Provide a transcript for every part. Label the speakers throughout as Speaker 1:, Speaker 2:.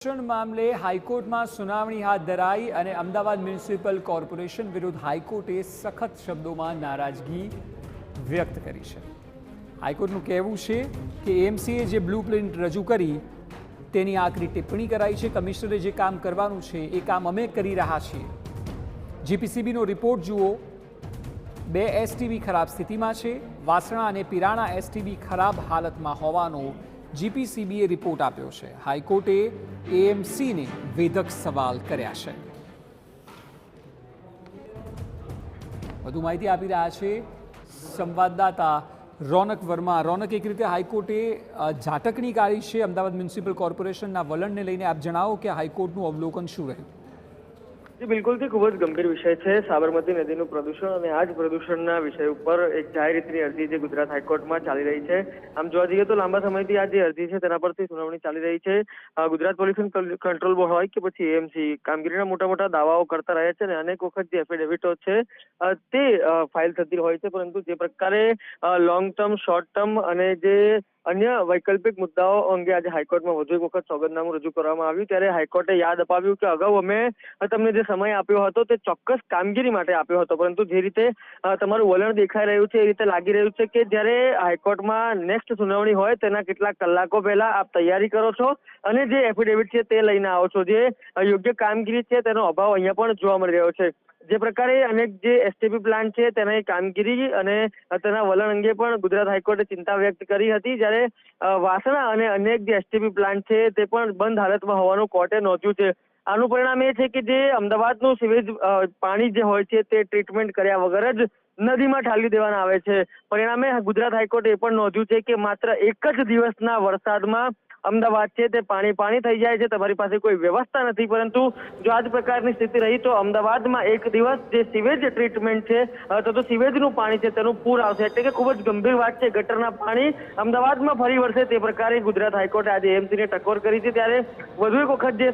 Speaker 1: મામલે હાઈકોર્ટમાં સુનાવણી હાથ ધરાઈ અને અમદાવાદ મ્યુનિસિપલ કોર્પોરેશન વિરુદ્ધ હાઈકોર્ટે સખત શબ્દોમાં નારાજગી વ્યક્ત કરી છે। હાઈકોર્ટનું કહેવું છે કે એએમસીએ જે બ્લુપ્રિન્ટ રજૂ કરી તેની આકરી ટિપ્પણી કરાઈ છે। કમિશનરે જે કામ કરવાનું છે એ કામ અમે કરી રહ્યા છીએ। જીપીસીબીનો રિપોર્ટ જુઓ, 2 એસટીબી ખરાબ સ્થિતિમાં છે। વાસણા અને પિરાણા એસટીબી ખરાબ હાલતમાં હોવાનો જીપીસીબીએ રિપોર્ટ આપ્યો છે। હાઈકોર્ટે એએમસીને વેધક સવાલ કર્યા છે। વધુ માહિતી આપી રહ્યા છે સંવાદદાતા રોનક વર્મા। રોનક, એક રીતે હાઈકોર્ટે ઝાટકણી કાઢી છે અમદાવાદ મ્યુનિસિપલ કોર્પોરેશનના વલણને લઈને। આપ જણાવો કે હાઈકોર્ટનું અવલોકન શું રહ્યું?
Speaker 2: જી બિલકુલ થી ખૂબ જ ગંભીર વિષય છે સાબરમતી નદીનું પ્રદૂષણ અને આ જ પ્રદૂષણના વિષય ઉપર એક જાહેર રીતની અરજી જે ગુજરાત હાઈકોર્ટમાં ચાલી રહી છે। આમ જોવા જઈએ તો લાંબા સમયથી આ જે અરજી છે તેના પરથી સુનાવણી ચાલી રહી છે। ગુજરાત પોલ્યુશન કંટ્રોલ બોર્ડ હોય કે પછી એએમસી કામગીરીના મોટા દાવાઓ કરતા રહ્યા છે અને અનેક વખત જે એફિડેવિટો છે તે ફાઇલ થતી હોય છે, પરંતુ જે પ્રકારે લોંગ ટર્મ, શોર્ટ ટર્મ અને જે અન્ય વૈકલ્પિક મુદ્દાઓ અંગે આજે હાઈકોર્ટમાં વધુ એક વખત સોગંદનામું રજૂ કરવામાં આવ્યું ત્યારે હાઈકોર્ટે યાદ અપાવ્યું કે અગાઉ અમે તમને જે સમય આપ્યો હતો તે ચોક્કસ કામગીરી માટે આપ્યો હતો, પરંતુ જે રીતે તમારું વલણ દેખાઈ રહ્યું છે એ રીતે લાગી રહ્યું છે કે જ્યારે હાઈકોર્ટમાં નેક્સ્ટ સુનાવણી હોય તેના કેટલાક કલાકો પહેલા આપ તૈયારી કરો છો અને જે એફિડેવિટ છે તે લઈને આવો છો। જે યોગ્ય કામગીરી છે તેનો અભાવ અહીંયા પણ જોવા મળી રહ્યો છે। જે પ્રકારે અનેક જે એસટીપી પ્લાન્ટ છે તેની કામગીરી અને તેના વલણ અંગે પણ ગુજરાત હાઈકોર્ટે ચિંતા વ્યક્ત કરી હતી, જ્યારે વાસણા અને અનેક જે એસટીપી પ્લાન્ટ છે તે પણ બંધ હાલતમાં હોવાનું કોર્ટે નોંધ્યું છે। આનું પરિણામ એ છે કે જે અમદાવાદનું સિવેજ પાણી જે હોય છે તે ટ્રીટમેન્ટ કર્યા વગર જ નદીમાં ઠાલવી દેવાના આવે છે। પરિણામે ગુજરાત હાઈકોર્ટે એ પણ નોંધ્યું છે કે માત્ર એક જ દિવસના વરસાદમાં અમદાવાદ છે તે પાણી થઈ જાય છે। તમારી પાસે કોઈ વ્યવસ્થા નથી, પરંતુ જો આ જ પ્રકારની સ્થિતિ રહી તો અમદાવાદમાં એક દિવસ જે સિવેજ ટ્રીટમેન્ટ છે તો સિવેજનું પાણી છે તેનું પૂર આવશે। એટલે કે ખૂબ જ ગંભીર વાત છે। ગટરના પાણી અમદાવાદમાં ફરી વળશે તે પ્રકારે ગુજરાત હાઈકોર્ટે આજે એએમસીને ટકોર કરી છે। ત્યારે વધુ એક વખત જે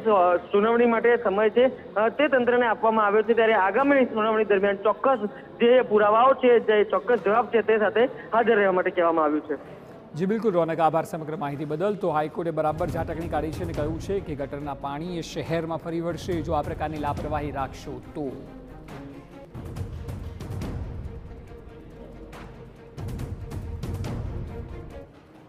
Speaker 2: સુનાવણી માટે સમય છે તે તંત્રને આપવામાં આવ્યો છે, ત્યારે આગામી સુનાવણી દરમિયાન ચોક્કસ જે પુરાવાઓ છે, જે ચોક્કસ જવાબ છે તે સાથે હાજર રહેવા માટે કહેવામાં આવ્યું છે।
Speaker 1: જી બિલકુલ રોનક, આભાર સમગ્ર માહિતી બદલ। તો હાઈકોર્ટે બરાબર ઝાટકણી કાઢી છે અને કહ્યું છે કે ગટરના પાણી એ શહેરમાં ફરી વળશે જો આ પ્રકારની લાપરવાહી રાખશો તો।